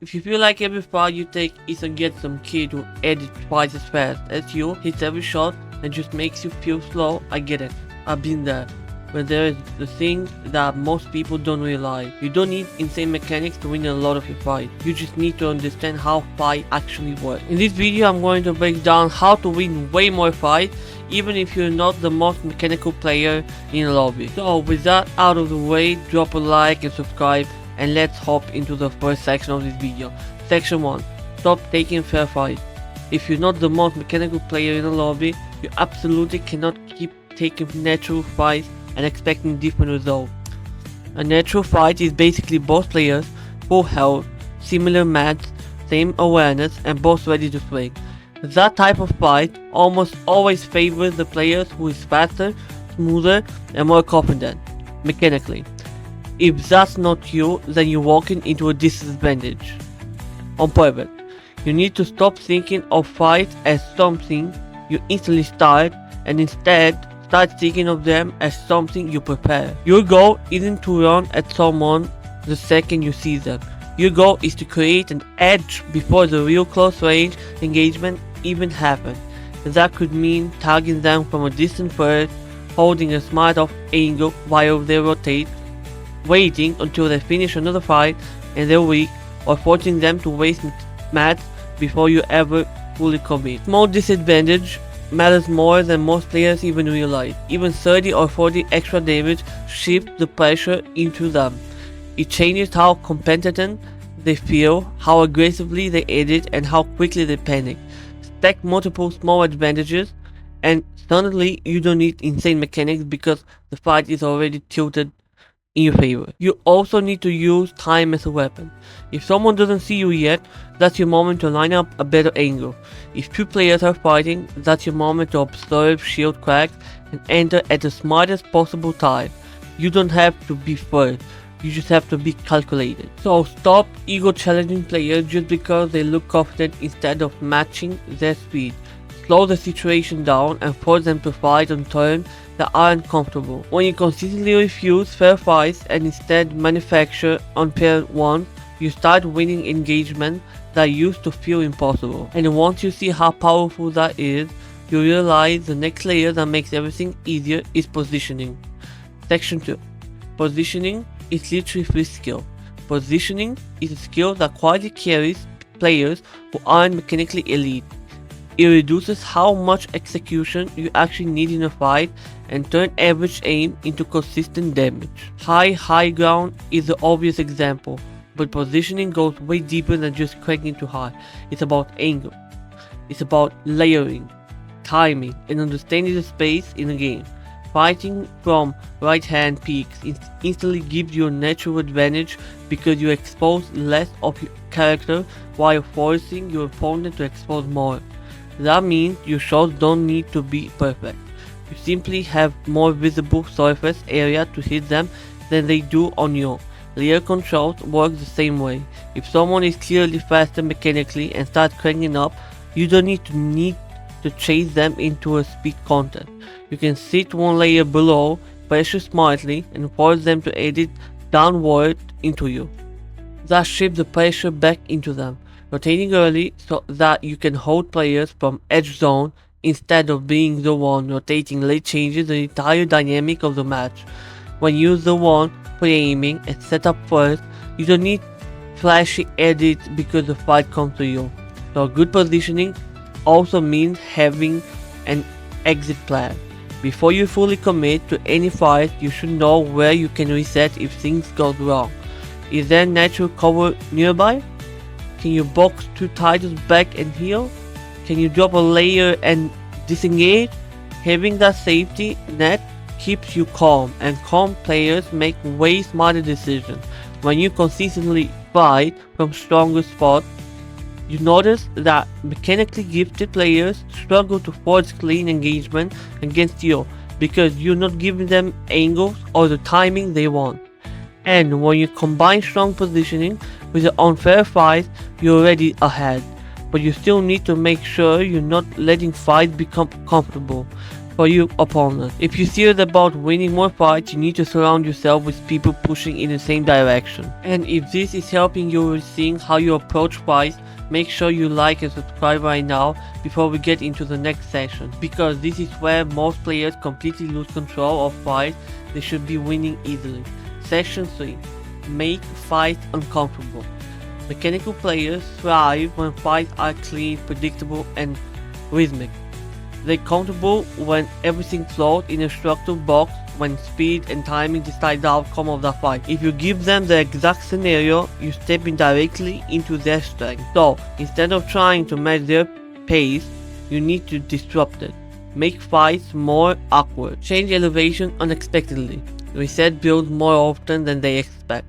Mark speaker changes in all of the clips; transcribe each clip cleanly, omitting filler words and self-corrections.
Speaker 1: If you feel like every fight you take is against some kid who edits twice as fast as you, hits every shot, and just makes you feel slow, I get it. I've been there. But there is the thing that most people don't realize. You don't need insane mechanics to win a lot of your fights. You just need to understand how fight actually works. In this video I'm going to break down how to win way more fights even if you're not the most mechanical player in the lobby. So with that out of the way, drop a like and subscribe, and let's hop into the first section of this video. Section 1. Stop taking fair fights. If you're not the most mechanical player in the lobby, you absolutely cannot keep taking natural fights and expecting different results. A natural fight is basically both players, full health, similar mats, same awareness, and both ready to swing. That type of fight almost always favors the players who is faster, smoother, and more confident, mechanically. If that's not you, then you're walking into a disadvantage. On purpose, you need to stop thinking of fights as something you instantly start, and instead start thinking of them as something you prepare. Your goal isn't to run at someone the second you see them. Your goal is to create an edge before the real close range engagement even happens. That could mean tagging them from a distance first, holding a smart off angle while they rotate, waiting until they finish another fight and they're weak, or forcing them to waste mats before you ever fully commit. Small disadvantage matters more than most players even realize. Even 30 or 40 extra damage shifts the pressure into them. It changes how competent they feel, how aggressively they edit, and how quickly they panic. Stack multiple small advantages and suddenly you don't need insane mechanics because the fight is already tilted in your favor. You also need to use time as a weapon. If someone doesn't see you yet, that's your moment to line up a better angle. If two players are fighting, that's your moment to observe shield cracks and enter at the smartest possible time. You don't have to be first, you just have to be calculated. So stop ego challenging players just because they look confident instead of matching their speed. Slow the situation down and force them to fight on terms that aren't comfortable. When you consistently refuse fair fights and instead manufacture unfair ones, you start winning engagement that used to feel impossible. And once you see how powerful that is, you realize the next layer that makes everything easier is positioning. Section 2. Positioning is literally free skill. Positioning is a skill that quietly carries players who aren't mechanically elite. It reduces how much execution you actually need in a fight and turns average aim into consistent damage. High ground is the obvious example, but positioning goes way deeper than just cranking too high. It's about angle. It's about layering, timing, and understanding the space in a game. Fighting from right hand peaks instantly gives you a natural advantage because you expose less of your character while forcing your opponent to expose more. That means your shots don't need to be perfect. You simply have more visible surface area to hit them than they do on your. Layer controls work the same way. If someone is clearly faster mechanically and starts cranking up, you don't need to chase them into a speed contest. You can sit one layer below, pressure smartly, and force them to edit downward into you. That shifts the pressure back into them. Rotating early so that you can hold players from edge zone instead of being the one rotating late changes the entire dynamic of the match. When you're the one pre-aiming and set up first, you don't need flashy edits because the fight comes to you. So good positioning also means having an exit plan. Before you fully commit to any fight, you should know where you can reset if things go wrong. Is there natural cover nearby? Can you box two titles back and heal? Can you drop a layer and disengage? Having that safety net keeps you calm, and calm players make way smarter decisions. When you consistently fight from stronger spots, you notice that mechanically gifted players struggle to force clean engagement against you because you're not giving them angles or the timing they want. And when you combine strong positioning with an unfair fight, you're already ahead. But you still need to make sure you're not letting fights become comfortable. for your opponent. If you're serious about winning more fights, you need to surround yourself with people pushing in the same direction. And if this is helping you with seeing how you approach fights, make sure you like and subscribe right now before we get into the next section, because this is where most players completely lose control of fights they should be winning easily. Section 3. Make fights uncomfortable. Mechanical players thrive when fights are clean, predictable, and rhythmic. They're comfortable when everything flows in a structured box, when speed and timing decide the outcome of the fight. If you give them the exact scenario, you step in directly into their strength. So, instead of trying to match their pace, you need to disrupt it. Make fights more awkward. Change elevation unexpectedly. Reset builds more often than they expect.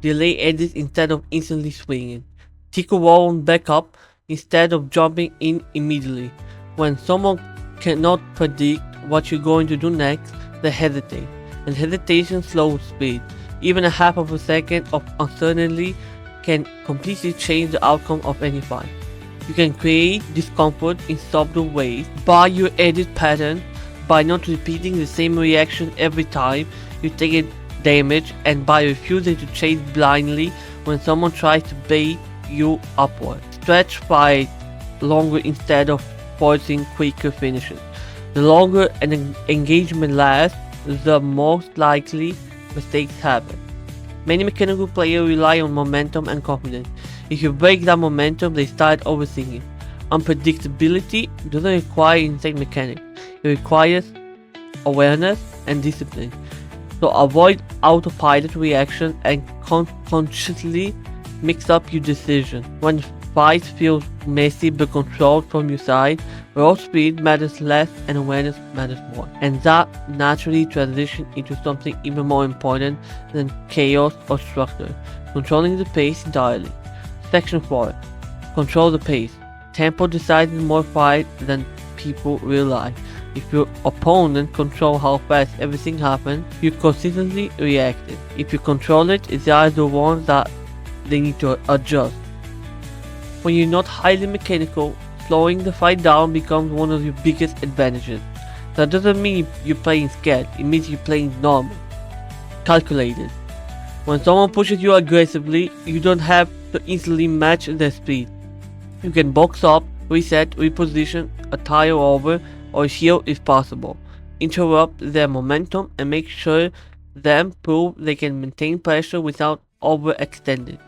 Speaker 1: Delay edits instead of instantly swinging. Tick a wall on backup instead of jumping in immediately. When someone cannot predict what you're going to do next, they hesitate, and hesitation slows speed. Even a half of a second of uncertainty can completely change the outcome of any fight. You can create discomfort in subtle ways by your edit pattern, by not repeating the same reaction every time you take a damage, and by refusing to chase blindly when someone tries to bait you upward. Stretch fight longer instead of forcing quicker finishes. The longer an engagement lasts, the most likely mistakes happen. Many mechanical players rely on momentum and confidence. If you break that momentum, they start overthinking. Unpredictability doesn't require insane mechanics. It requires awareness and discipline. So avoid autopilot reaction and consciously mix up your decision. When fights feel messy but controlled from your side, raw speed matters less and awareness matters more. And that naturally transitions into something even more important than chaos or structure: controlling the pace entirely. Section 4. Control the pace. Tempo decides more fight than people realize. If your opponent controls how fast everything happens, you consistently react it. If you control it, they are the ones that they need to adjust. When you're not highly mechanical, slowing the fight down becomes one of your biggest advantages. That doesn't mean you're playing scared, it means you're playing normal, calculated. When someone pushes you aggressively, you don't have to instantly match their speed. You can box up, reset, reposition, a tire over, or heal if possible. Interrupt their momentum and make sure them prove they can maintain pressure without overextending.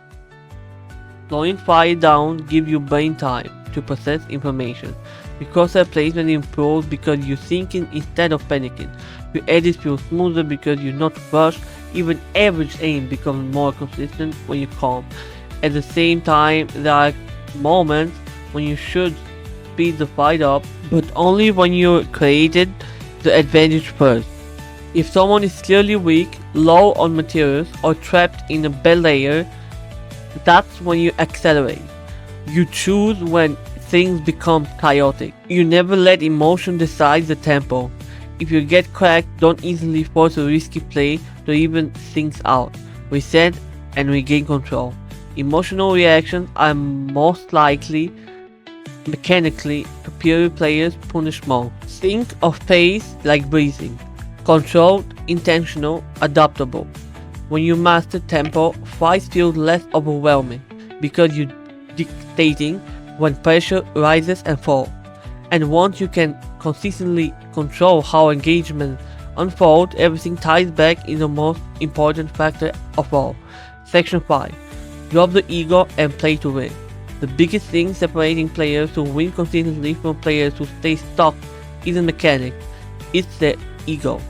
Speaker 1: Slowing fire down gives your brain time to process information. Your cursor placement improves because you're thinking instead of panicking. Your edits feel smoother because you're not rushed. Even average aim becomes more consistent when you're calm. At the same time, there are moments when you should speed the fight up, but only when you created the advantage first. If someone is clearly weak, low on materials, or trapped in a bed layer, that's when you accelerate. You choose when things become chaotic. You never let emotion decide the tempo. If you get cracked, don't easily force a risky play to even things out. Reset and regain control. Emotional reactions are most likely mechanically superior players punish more. Think of pace like breathing. Controlled, intentional, adaptable. When you master tempo, fights feel less overwhelming because you're dictating when pressure rises and falls. And once you can consistently control how engagement unfolds, everything ties back in the most important factor of all. Section 5. Drop the ego and play to win. The biggest thing separating players who win consistently from players who stay stuck isn't mechanics, it's their ego.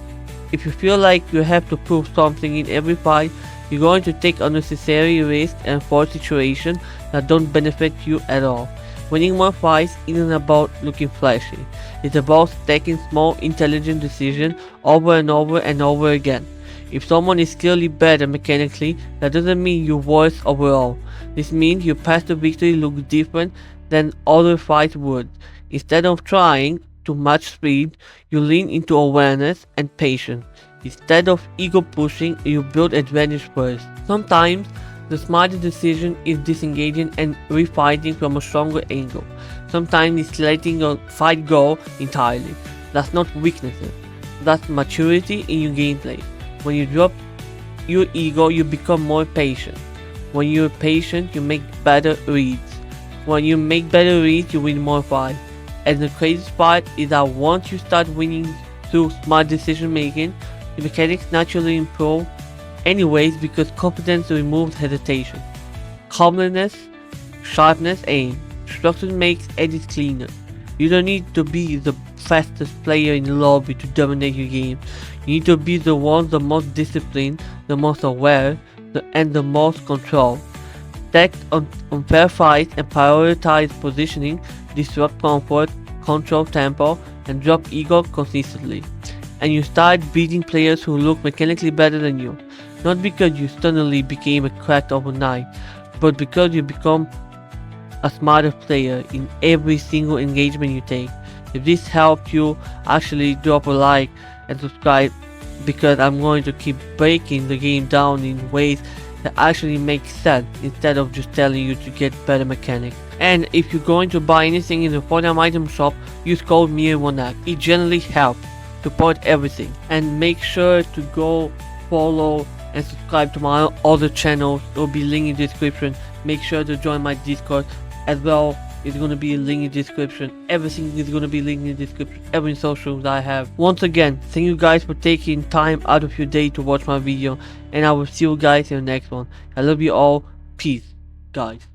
Speaker 1: If you feel like you have to prove something in every fight, you're going to take unnecessary risks and force situations that don't benefit you at all. Winning more fights isn't about looking flashy, it's about taking small, intelligent decisions over and over and over again. If someone is clearly better mechanically, that doesn't mean you're worse overall. This means your path to victory looks different than other fights would. Instead of trying to match speed, you lean into awareness and patience. Instead of ego pushing, you build advantage first. Sometimes, the smartest decision is disengaging and refighting from a stronger angle. Sometimes it's letting a fight go entirely. That's not weaknesses. That's maturity in your gameplay. When you drop your ego, you become more patient. When you're patient, you make better reads. When you make better reads, you win more fights. And the craziest part is that once you start winning through smart decision making, the mechanics naturally improve anyways because confidence removes hesitation. Calmness, sharpness, aim. Structure makes edits cleaner. You don't need to be the fastest player in the lobby to dominate your game. You need to be the one the most disciplined, the most aware, and the most controlled. Stack on fair fights and prioritize positioning, disrupt comfort, control tempo, and drop ego consistently. And you start beating players who look mechanically better than you. Not because you suddenly became a crack overnight, but because you become a smarter player in every single engagement you take. If this helped you, actually drop a like and subscribe because I'm going to keep breaking the game down in ways that actually make sense instead of just telling you to get better mechanics. And if you're going to buy anything in the Fortnite item shop, use code MIR1ACT. It generally helps support everything. And make sure to go follow and subscribe to my other channels. There will be link in the description. Make sure to join my Discord as well. It's going to be a link in the description. Everything is going to be linked in the description. Every social that I have. Once again, thank you guys for taking time out of your day to watch my video. And I will see you guys in the next one. I love you all. Peace, guys.